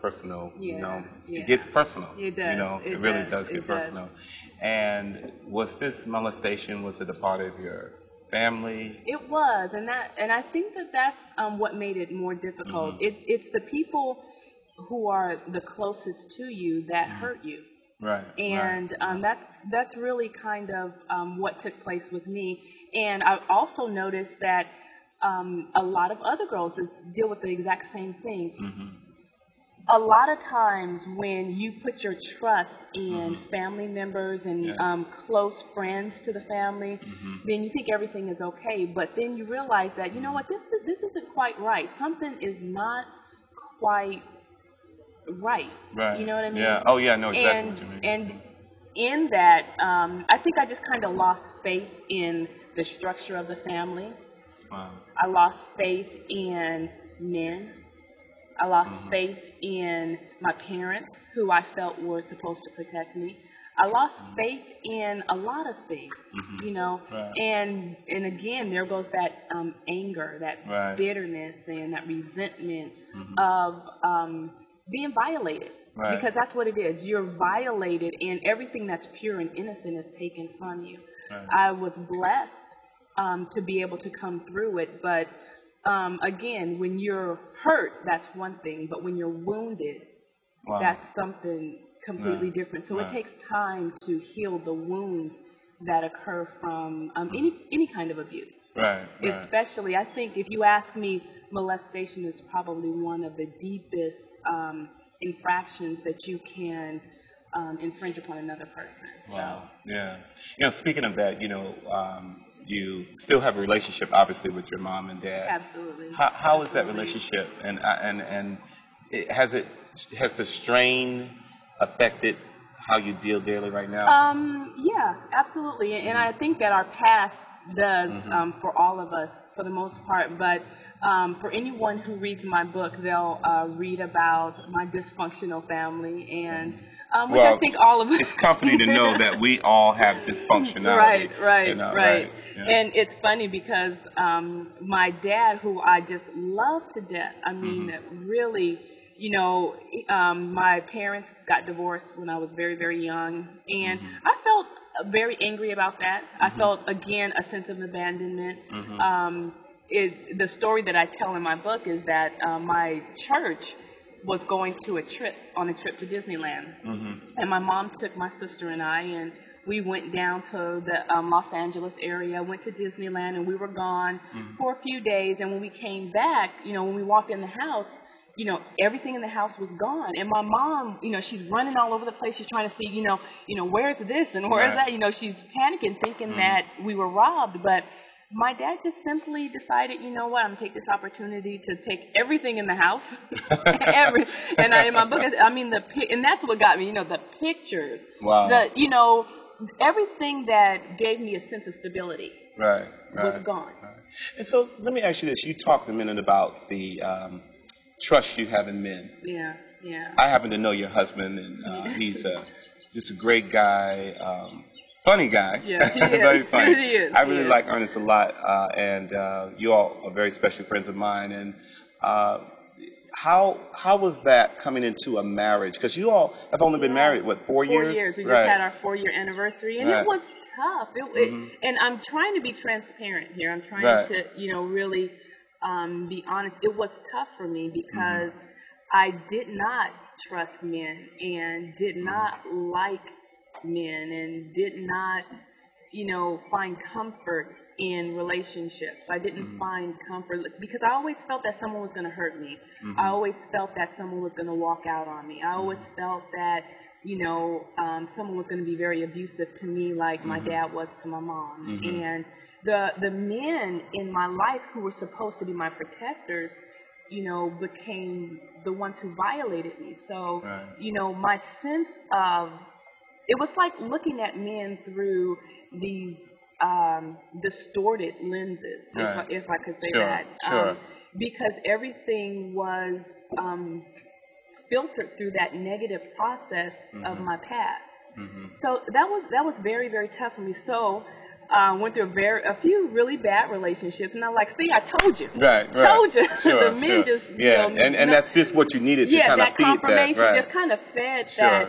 personal. Yeah. It gets personal. It does. It really does get personal. And was this molestation, was it a part of your family? It was, and I think that's what made it more difficult. It's the people who are the closest to you that hurt you. Right. And that's really kind of what took place with me. And I also noticed that a lot of other girls deal with the exact same thing. A lot of times when you put your trust in family members and close friends to the family, then you think everything is okay. But then you realize that, you know what, this isn't quite right. Something is not quite right. You know what I mean? Yeah. Oh, yeah, I know exactly what you mean. And in that, I think I just kind of lost faith in the structure of the family. Wow. I lost faith in men. I lost faith in my parents, who I felt were supposed to protect me. I lost faith in a lot of things, and again, there goes that anger, that bitterness, and that resentment of being violated, because that's what it is. You're violated, and everything that's pure and innocent is taken from you. I was blessed to be able to come through it, but again, when you're hurt, that's one thing, but when you're wounded, that's something completely different. So it takes time to heal the wounds that occur from any kind of abuse. Especially, I think, if you ask me, molestation is probably one of the deepest infractions that you can infringe upon another person. Wow. Yeah. Speaking of that, you still have a relationship, obviously, with your mom and dad. Absolutely. How is that relationship, and has the strain affected how you deal daily right now? Yeah, absolutely, and I think that our past does for all of us, for the most part. But for anyone who reads my book, they'll read about my dysfunctional family, and which I think all of us. It's comforting to know that we all have dysfunctionality. Right. Yeah. And it's funny because my dad, who I just love to death, I mean, really, my parents got divorced when I was very, very young, and I felt very angry about that. I felt, again, a sense of abandonment. The story that I tell in my book is that my church was going on a trip to Disneyland, and my mom took my sister and I, and we went down to the Los Angeles area, went to Disneyland, and we were gone for a few days. And when we came back, when we walked in the house, everything in the house was gone. And my mom, she's running all over the place. She's trying to see, where's this and where's that? She's panicking, thinking that we were robbed. But my dad just simply decided, you know what, I'm going to take this opportunity to take everything in the house. And in my book, and that's what got me, the pictures. Wow. Everything that gave me a sense of stability was gone. And so let me ask you this. You talked a minute about the trust you have in men. Yeah. I happen to know your husband, and he's just a great guy, funny guy. Yeah, he very is. funny. He is. I really like Ernest a lot, and you all are very special friends of mine. And how was that coming into a marriage? Because you all have only been married, 4 years? 4 years. We just had our 4-year anniversary, and it was tough. And I'm trying to be transparent here. I'm trying to, really be honest. It was tough for me because I did not trust men and did not like men and did not, find comfort in relationships. I didn't find comfort because I always felt that someone was going to hurt me. I always felt that someone was going to walk out on me. I always felt that, someone was going to be very abusive to me like my dad was to my mom. And the men in my life who were supposed to be my protectors, became the ones who violated me. So, my sense of, it was like looking at men through these distorted lenses, if I could say that. Because everything was filtered through that negative process of my past. So that was very, very tough for me. So went through a few really bad relationships, and I'm like, see, I told you. Right. Told you. Sure, The men just, yeah, you know, and that's just what you needed to kind of that feed confirmation that. Right. just kind of fed Sure,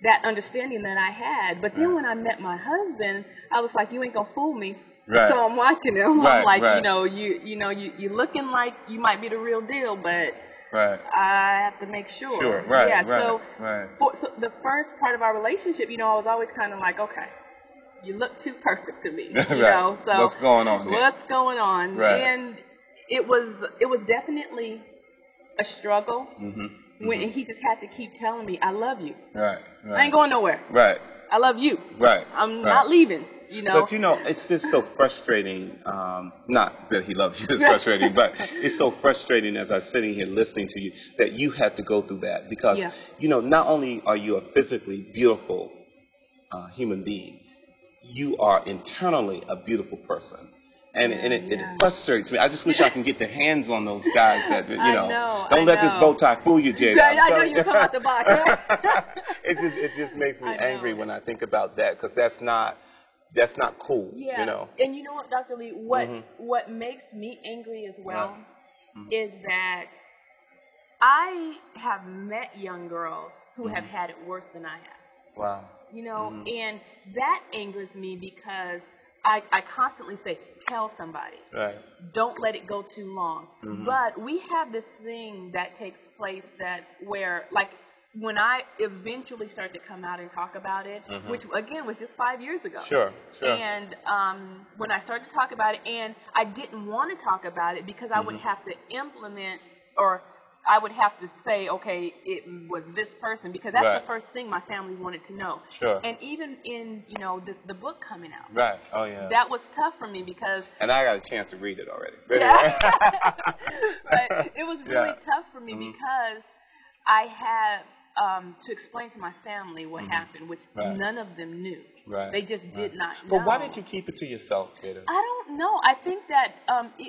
that understanding that I had. But then when I met my husband, I was like, you ain't gonna fool me. Right. So I'm watching him. Right, I'm like, right. you looking like you might be the real deal, but Right. I have to make sure. Sure. Right. Yeah. Right. So the first part of our relationship, I was always kind of like, okay, you look too perfect to me. Right. So What's going on? What's going on? Right. And it was definitely a struggle. And he just had to keep telling me, I love you. Right. I ain't going nowhere. Right. I love you. Right. I'm not leaving. But it's just so frustrating. Not that he loves you, it's frustrating, but it's so frustrating as I'm sitting here listening to you that you had to go through that because, not only are you a physically beautiful human being, you are internally a beautiful person. And it frustrates me. I just wish I can get the hands on those guys that, don't let this bow tie fool you, Jada. I know you come out the box. It just makes me angry when I think about that because that's not cool. Yeah. And you know what, Dr. Lee, what makes me angry as well is that I have met young girls who have had it worse than I have. Wow. And that angers me because I constantly say, tell somebody. Right. Don't let it go too long. But we have this thing that takes place where, like, when I eventually started to come out and talk about it, which again was just 5 years ago. Sure. And when I started to talk about it, and I didn't want to talk about it because I would have to implement, or I would have to say, okay, it was this person, because that's the first thing my family wanted to know. Sure. And even in the book coming out. Right. Oh yeah. That was tough for me because. And I got a chance to read it already. Yeah. But it was really tough for me because I had to explain to my family what happened, which none of them knew. Right. They just did not know. But why did you keep it to yourself, Jada? I don't know. I think that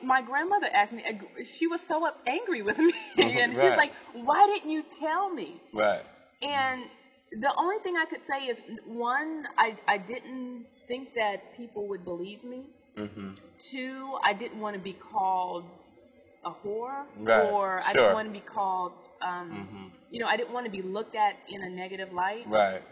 my grandmother asked me, she was so angry with me. And she was like, why didn't you tell me? Right. And the only thing I could say is, one, I didn't think that people would believe me. Two, I didn't want to be called a whore. Or I didn't want to be called... I didn't want to be looked at in a negative light. Right.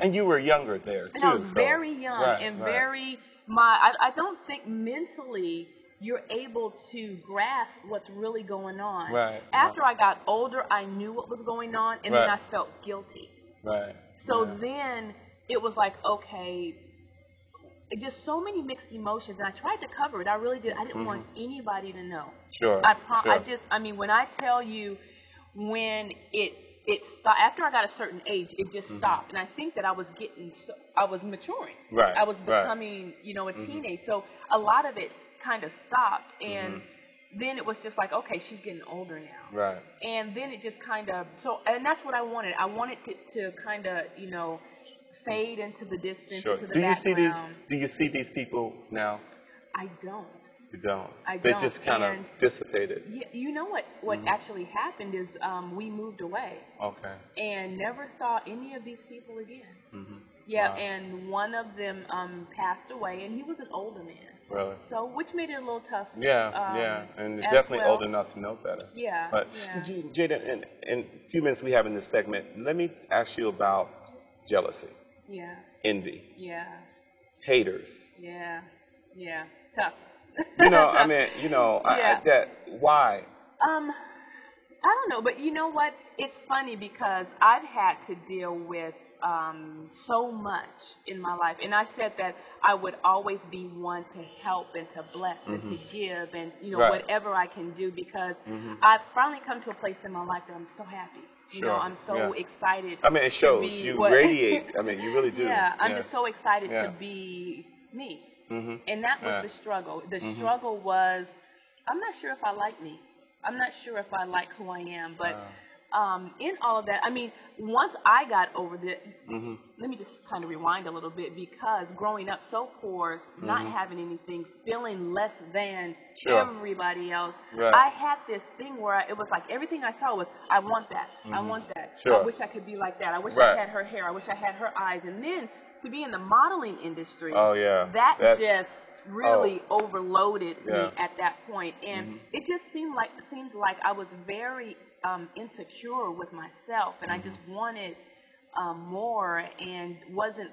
And you were younger there, too. And I was very young and very... I don't think mentally you're able to grasp what's really going on. Right. After I got older, I knew what was going on, and then I felt guilty. Right. So then it was like, okay... just so many mixed emotions, and I tried to cover it. I really did. I didn't want anybody to know. Sure. When I tell you, when it stopped, after I got a certain age, it just stopped. And I think that I was maturing. Right. I was becoming, a teenage. So a lot of it kind of stopped, and then it was just like, okay, she's getting older now. Right. And then it just kind of, and that's what I wanted. I wanted it to kind of, fade into the distance, into the background. Do you see these people now? I don't. You don't? They just kind of dissipated. Yeah, you know what actually happened is we moved away. Okay. And never saw any of these people again. Yeah, wow. And one of them passed away, and he was an older man. Really? So, which made it a little tough. Yeah, and definitely old enough to know better. Yeah. But Jada, in a few minutes we have in this segment, let me ask you about jealousy. Yeah. Envy. Yeah. Haters. Yeah. Tough. Why? I don't know, but you know what? It's funny because I've had to deal with so much in my life, and I said that I would always be one to help and to bless and to give and whatever I can do, because I've finally come to a place in my life that I'm so happy. I'm so excited. I mean, it shows. You radiate. I mean, you really do. Yeah, I'm just so excited to be me. And that was the struggle. The struggle was, I'm not sure if I like me. I'm not sure if I like who I am. But in all of that, I mean, once I got over it, let me just kind of rewind a little bit, because growing up so poor, not having anything, feeling less than everybody else, I had this thing where it was like everything I saw was, I want that. I want that. I wish I could be like that. I wish I had her hair. I wish I had her eyes. And then to be in the modeling industry, oh yeah, that just really overloaded me at that point, and it just seemed like I was very insecure with myself, and I just wanted more and wasn't